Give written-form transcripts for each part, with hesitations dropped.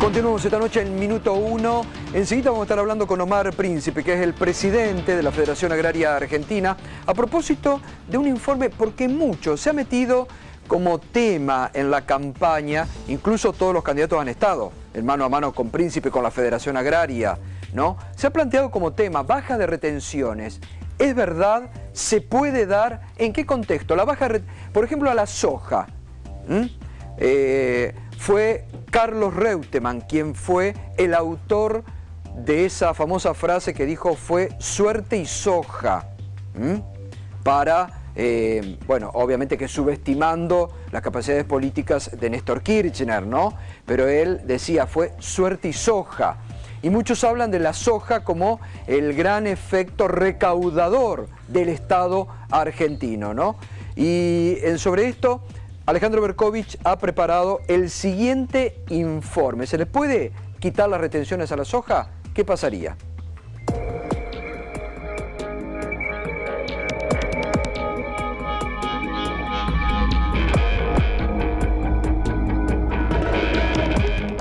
Continuamos esta noche en Minuto 1. Enseguida vamos a estar hablando con Omar Príncipe, que es el presidente de la Federación Agraria Argentina, a propósito de un informe, porque mucho se ha metido como tema en la campaña, incluso todos los candidatos han estado en mano a mano con Príncipe, con la Federación Agraria, ¿no? Se ha planteado como tema baja de retenciones. ¿Es verdad? ¿Se puede dar? ¿En qué contexto? La baja, por ejemplo, a la soja. Fue Carlos Reutemann quien fue el autor de esa famosa frase que dijo fue suerte y soja, para, bueno, obviamente que subestimando las capacidades políticas de Néstor Kirchner, ¿no? Pero él decía fue suerte y soja. Y muchos hablan de la soja como el gran efecto recaudador del Estado argentino, ¿no? Y sobre esto, Alejandro Berkovich ha preparado el siguiente informe. ¿Se le puede quitar las retenciones a la soja? ¿Qué pasaría?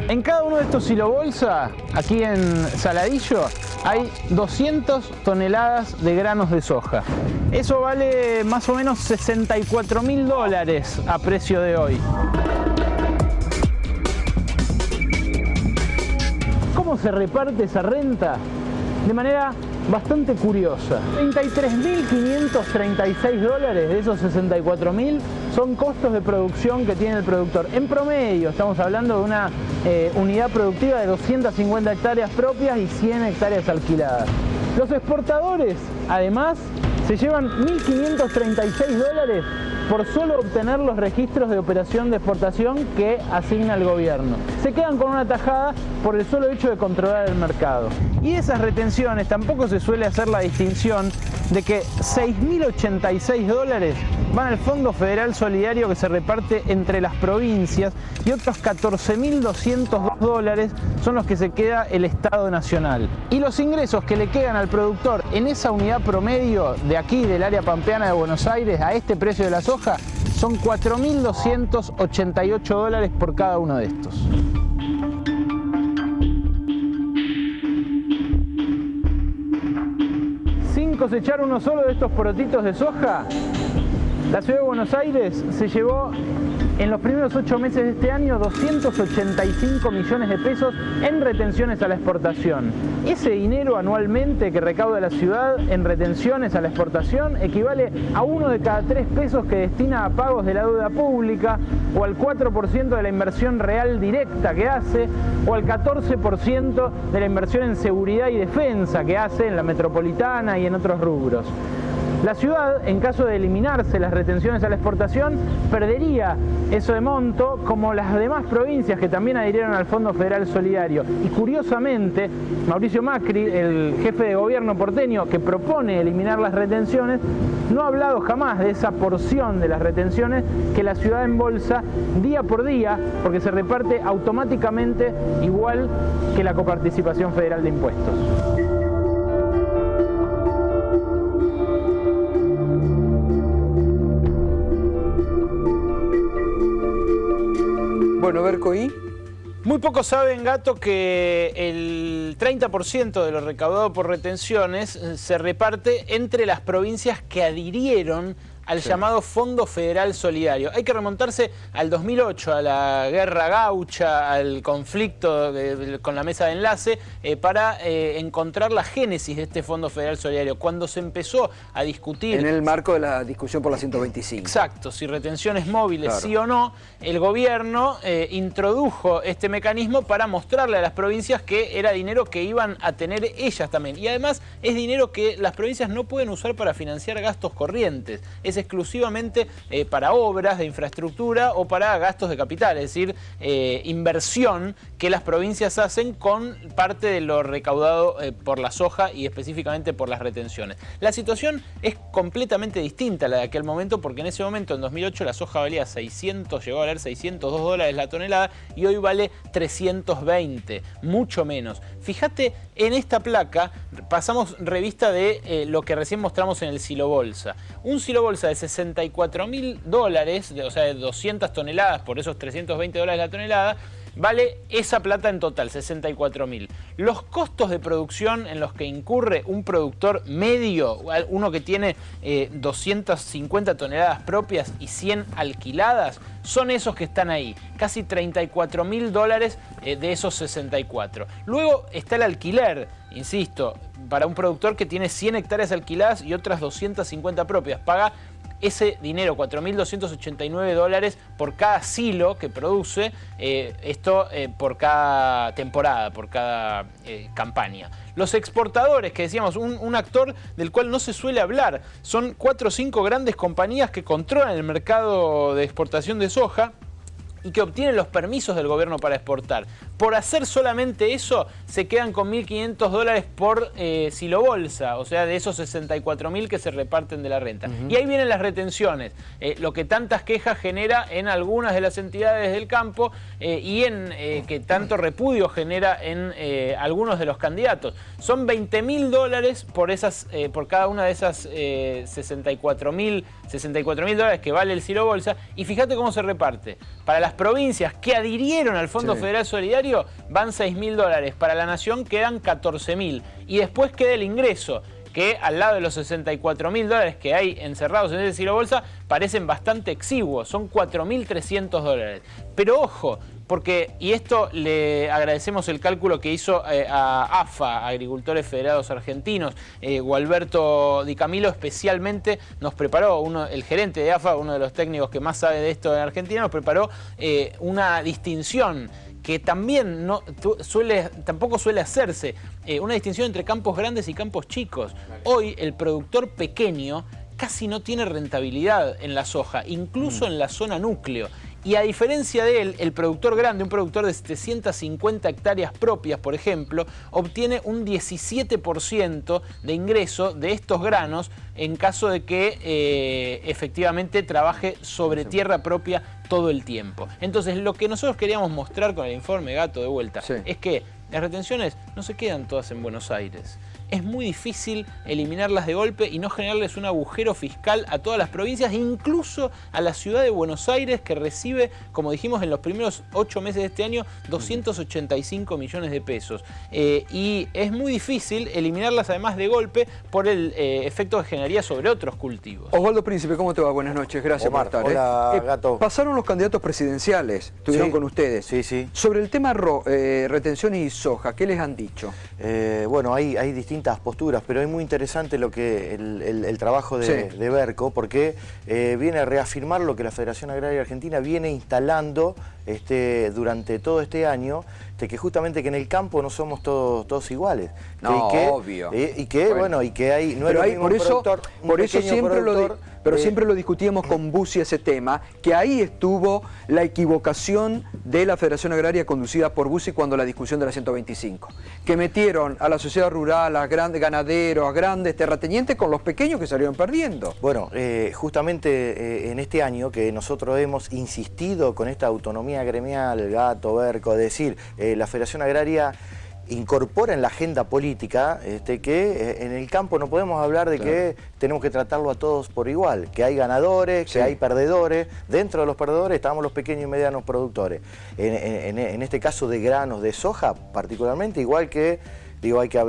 En cada uno de estos silobolsa, aquí en Saladillo, hay 200 toneladas de granos de soja. Eso vale más o menos $64.000 a precio de hoy. ¿Cómo se reparte esa renta? De manera bastante curiosa. $33.536 de esos 64.000 son costos de producción que tiene el productor. En promedio estamos hablando de una unidad productiva de 250 hectáreas propias y 100 hectáreas alquiladas. Los exportadores, además, se llevan $1.536 por solo obtener los registros de operación de exportación que asigna el gobierno. Se quedan con una tajada por el solo hecho de controlar el mercado. Y esas retenciones tampoco se suele hacer la distinción de que $6.086 van al Fondo Federal Solidario que se reparte entre las provincias y otros $14.202 son los que se queda el Estado Nacional. Y los ingresos que le quedan al productor en esa unidad promedio de aquí, del área pampeana de Buenos Aires, a este precio de la soja, son $4.288 por cada uno de estos. Sin cosechar uno solo de estos porotitos de soja, la ciudad de Buenos Aires se llevó en los primeros 8 meses de este año 285 millones de pesos en retenciones a la exportación. Ese dinero anualmente que recauda la ciudad en retenciones a la exportación equivale a 1 de cada 3 pesos que destina a pagos de la deuda pública, o al 4% de la inversión real directa que hace, o al 14% de la inversión en seguridad y defensa que hace en la metropolitana y en otros rubros. La ciudad, en caso de eliminarse las retenciones a la exportación, perdería eso de monto, como las demás provincias que también adhirieron al Fondo Federal Solidario. Y curiosamente, Mauricio Macri, el jefe de gobierno porteño que propone eliminar las retenciones, no ha hablado jamás de esa porción de las retenciones que la ciudad embolsa día por día, porque se reparte automáticamente igual que la coparticipación federal de impuestos. Bueno, Berco, ¿y? Muy pocos saben, Gato, que el 30% de lo recaudado por retenciones se reparte entre las provincias que adhirieron al llamado Fondo Federal Solidario. Hay que remontarse al 2008, a la guerra gaucha, al conflicto con la mesa de enlace, para encontrar la génesis de este Fondo Federal Solidario. Cuando se empezó a discutir... En el marco de la discusión por la 125. Exacto, si retenciones móviles claro, sí o no, el gobierno introdujo este mecanismo para mostrarle a las provincias que era dinero que iban a tener ellas también. Y además es dinero que las provincias no pueden usar para financiar gastos corrientes. Es exclusivamente para obras de infraestructura o para gastos de capital, es decir, inversión que las provincias hacen con parte de lo recaudado por la soja y específicamente por las retenciones. La situación es completamente distinta a la de aquel momento, porque en ese momento, en 2008, la soja valía 600, llegó a valer $602 la tonelada, y hoy vale 320, mucho menos. Fíjate, en esta placa pasamos revista de lo que recién mostramos en el silobolsa. Un silobolsa de $64.000, o sea, de 200 toneladas por esos $320 la tonelada, vale esa plata en total, 64.000. Los costos de producción en los que incurre un productor medio, uno que tiene 250 toneladas propias y 100 alquiladas, son esos que están ahí, casi $34.000 de esos 64. Luego está el alquiler, insisto, para un productor que tiene 100 hectáreas alquiladas y otras 250 propias, paga ese dinero, $4.289 por cada silo que produce, por cada temporada, por cada campaña. Los exportadores, que decíamos, un actor del cual no se suele hablar, son 4 o 5 grandes compañías que controlan el mercado de exportación de soja y que obtienen los permisos del gobierno para exportar. Por hacer solamente eso, se quedan con $1.500 por silobolsa, o sea, de esos 64.000 que se reparten de la renta. Y ahí vienen las retenciones, lo que tantas quejas genera en algunas de las entidades del campo y que tanto repudio genera en algunos de los candidatos. Son $20.000 por cada una de esas $64.000 que vale el silobolsa, y fíjate cómo se reparte. Para las provincias que adhirieron al Fondo Federal Solidario van $6.000, para la Nación quedan $14.000 y después queda el ingreso, que al lado de los $64.000 que hay encerrados en ese silobolsa parecen bastante exiguos, son $4.300. Pero ojo, y esto le agradecemos el cálculo que hizo a AFA, Agricultores Federados Argentinos. Gualberto Di Camilo especialmente nos preparó, el gerente de AFA, uno de los técnicos que más sabe de esto en Argentina, nos preparó una distinción que también tampoco suele hacerse, una distinción entre campos grandes y campos chicos. Hoy el productor pequeño casi no tiene rentabilidad en la soja, incluso en la zona núcleo. Y a diferencia de él, el productor grande, un productor de 750 hectáreas propias, por ejemplo, obtiene un 17% de ingreso de estos granos en caso de que efectivamente trabaje sobre tierra propia todo el tiempo. Entonces, lo que nosotros queríamos mostrar con el informe Gatto de vuelta es que las retenciones no se quedan todas en Buenos Aires. Es muy difícil eliminarlas de golpe y no generarles un agujero fiscal a todas las provincias, incluso a la ciudad de Buenos Aires, que recibe, como dijimos, en los primeros 8 meses de este año, 285 millones de pesos. Y es muy difícil eliminarlas además de golpe por el efecto que generaría sobre otros cultivos. Osvaldo Príncipe, ¿cómo te va? Buenas noches, gracias por estar. Hola, Gato. Pasaron los candidatos presidenciales, estuvieron con ustedes. Sí. Sobre el tema retenciones y soja, ¿qué les han dicho? Bueno, hay distintas posturas, pero es muy interesante lo que el trabajo de Berco, porque viene a reafirmar lo que la Federación Agraria Argentina viene instalando durante todo este año, que justamente que en el campo no somos todos iguales. No, obvio. Y que hay... No pero es por eso siempre siempre lo discutíamos con Bussi ese tema, que ahí estuvo la equivocación de la Federación Agraria conducida por Bussi cuando la discusión de la 125, que metieron a la sociedad rural, a grandes ganaderos, a grandes terratenientes con los pequeños que salieron perdiendo. Bueno, justamente en este año que nosotros hemos insistido con esta autonomía gremial, Gatto, Berco, es decir, la Federación Agraria incorpora en la agenda política que en el campo no podemos hablar de que tenemos que tratarlo a todos por igual, que hay ganadores, que hay perdedores, dentro de los perdedores estamos los pequeños y medianos productores. En este caso de granos, de soja particularmente, igual que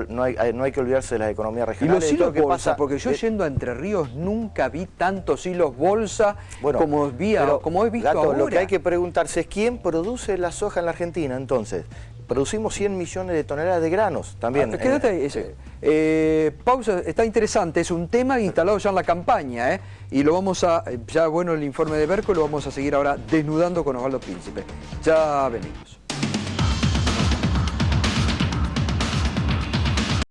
no hay que olvidarse de las economías regionales. Y los hilos bolsa, porque yo yendo a Entre Ríos nunca vi tantos hilos bolsa como he visto Gato, ahora. Lo que hay que preguntarse es quién produce la soja en la Argentina, entonces. Producimos 100 millones de toneladas de granos también. Quédate ahí. Pausa, está interesante, es un tema instalado ya en la campaña, y lo vamos a, el informe de Berco lo vamos a seguir ahora desnudando con Osvaldo Príncipe. Ya venimos.